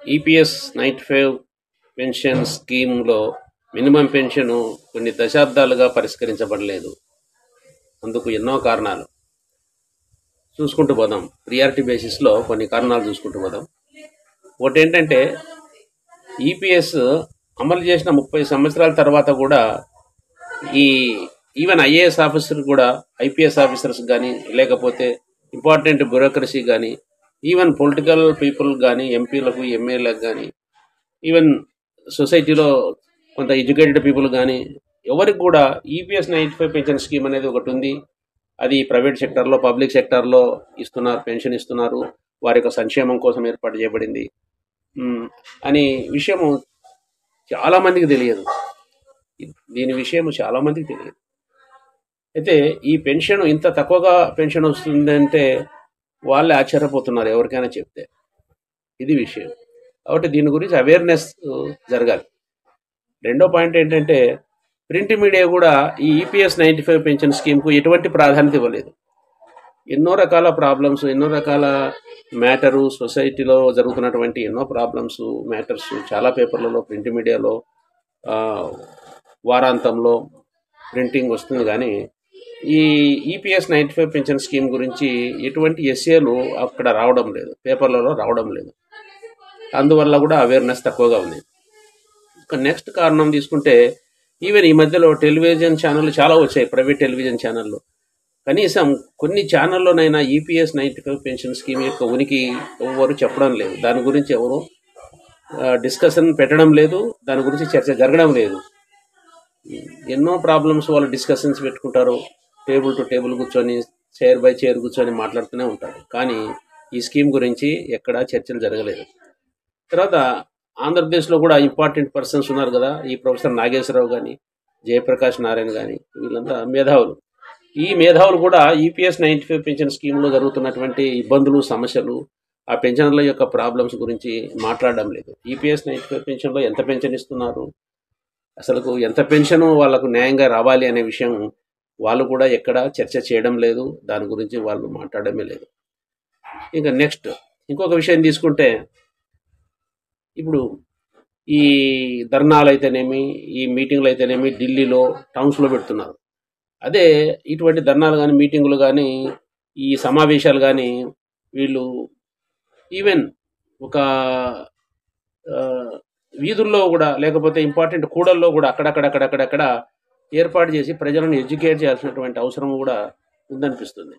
EPS 95 pension స్కీమ్లో minimum pension కొన్ని దశాబ్దాలుగా పరిష్కరించబడలేదు. అందుకు ఎన్నో కారణాలు చూసుకుంటూ పోదాం. ప్రియారిటీ బేసిస్లో కొన్ని కారణాలు చూసుకుంటూ పోదాం. ఒకటి ఏంటంటే, ఈపీఎస్ అమలు చేసిన 30 సంవత్సరాల తర్వాత కూడా ఈ ఈవెన్ ఐఏఎస్ ఆఫీసర్ కూడా, ఐపీఎస్ ఆఫీసర్స్ కానీ, లేకపోతే ఇంపార్టెంట్ బ్యూరోక్రసీ కానీ, ఈవెన్ పొలిటికల్ పీపుల్ కానీ, ఎంపీలకు ఎమ్మెల్యేలకు కానీ, ఈవెన్ సొసైటీలో కొంత ఎడ్యుకేటెడ్ పీపుల్ కానీ, ఎవరికి కూడా ఈపీఎస్ 95 పెన్షన్ స్కీమ్ అనేది ఒకటి ఉంది. అది ప్రైవేట్ సెక్టార్లో, పబ్లిక్ సెక్టార్లో ఇస్తున్నారు, పెన్షన్ ఇస్తున్నారు, వారి యొక్క సంక్షేమం కోసం ఏర్పాటు చేయబడింది అని విషయము చాలామందికి తెలియదు. దీని విషయం చాలామందికి తెలియదు. అయితే ఈ పెన్షన్ ఇంత తక్కువగా పెన్షన్ వస్తుందంటే వాళ్ళే ఆశ్చర్యపోతున్నారు ఎవరికైనా చెప్తే. ఇది విషయం. కాబట్టి దీని గురించి అవేర్నెస్ జరగాలి. రెండో పాయింట్ ఏంటంటే, ప్రింట్ మీడియా కూడా ఈ ఈపీఎస్ 95 పెన్షన్ స్కీమ్కు ఎటువంటి ప్రాధాన్యత ఇవ్వలేదు. ఎన్నో రకాల ప్రాబ్లమ్స్, ఎన్నో రకాల మ్యాటరు, సొసైటీలో జరుగుతున్నటువంటి ఎన్నో ప్రాబ్లమ్స్, మ్యాటర్స్ చాలా పేపర్లలో, ప్రింట్ మీడియాలో వారాంతంలో ప్రింటింగ్ వస్తుంది. కానీ ఈ ఈపీఎస్ 95 పెన్షన్ స్కీమ్ గురించి ఎటువంటి ఎస్ఏలు అక్కడ రావడం లేదు, పేపర్లలో రావడం లేదు. అందువల్ల కూడా అవేర్నెస్ తక్కువగా ఉంది. ఇక నెక్స్ట్ కారణం తీసుకుంటే, ఈవెన్ ఈ మధ్యలో టెలివిజన్ ఛానళ్ళు చాలా వచ్చాయి, ప్రైవేట్ టెలివిజన్ ఛానళ్ళు. కనీసం కొన్ని ఛానల్లోనైనా ఈపీఎస్ 95 పెన్షన్ స్కీమ్ యొక్క ఉనికి ఎవరు చెప్పడం లేదు. దాని గురించి ఎవరు డిస్కషన్ పెట్టడం లేదు, దాని గురించి చర్చ జరగడం లేదు. ఎన్నో ప్రాబ్లమ్స్ వాళ్ళు డిస్కషన్స్ పెట్టుకుంటారు, టేబుల్ టు టేబుల్ కూర్చొని, చైర్ బై చైర్ కూర్చొని మాట్లాడుతూనే ఉంటారు. కానీ ఈ స్కీమ్ గురించి ఎక్కడా చర్చలు జరగలేదు. తర్వాత ఆంధ్రప్రదేశ్లో కూడా ఇంపార్టెంట్ పర్సన్స్ ఉన్నారు కదా, ఈ ప్రొఫెసర్ నాగేశ్వరరావు కానీ, జయప్రకాష్ నారాయణ కానీ, వీళ్ళంతా మేధావులు. ఈ మేధావులు కూడా ఈపీఎస్ 95 పెన్షన్ స్కీమ్లో జరుగుతున్నటువంటి ఇబ్బందులు, సమస్యలు, ఆ పెన్షనర్ల యొక్క ప్రాబ్లమ్స్ గురించి మాట్లాడడం లేదు. ఈపీఎస్ 95 పెన్షన్లో ఎంత పెన్షన్ ఇస్తున్నారు, అసలు ఎంత పెన్షన్ వాళ్ళకు న్యాయంగా రావాలి అనే విషయం వాళ్ళు కూడా ఎక్కడ చర్చ చేయడం లేదు, దాని గురించి వాళ్ళు మాట్లాడమే లేదు. ఇంకా నెక్స్ట్ ఇంకొక విషయం తీసుకుంటే, ఇప్పుడు ఈ ధర్నాలు అయితేనేమి, ఈ మీటింగ్లు అయితేనేమి ఢిల్లీలో, టౌన్స్లో పెడుతున్నారు. అదే ఇటువంటి ధర్నాలు కానీ, మీటింగులు కానీ, ఈ సమావేశాలు కానీ వీళ్ళు ఈవెన్ ఒక వీధుల్లో కూడా, లేకపోతే ఇంపార్టెంట్ కూడల్లో కూడా అక్కడక్కడ ఏర్పాటు చేసి ప్రజలను ఎడ్యుకేట్ చేయాల్సినటువంటి అవసరం కూడా ఉందనిపిస్తుంది.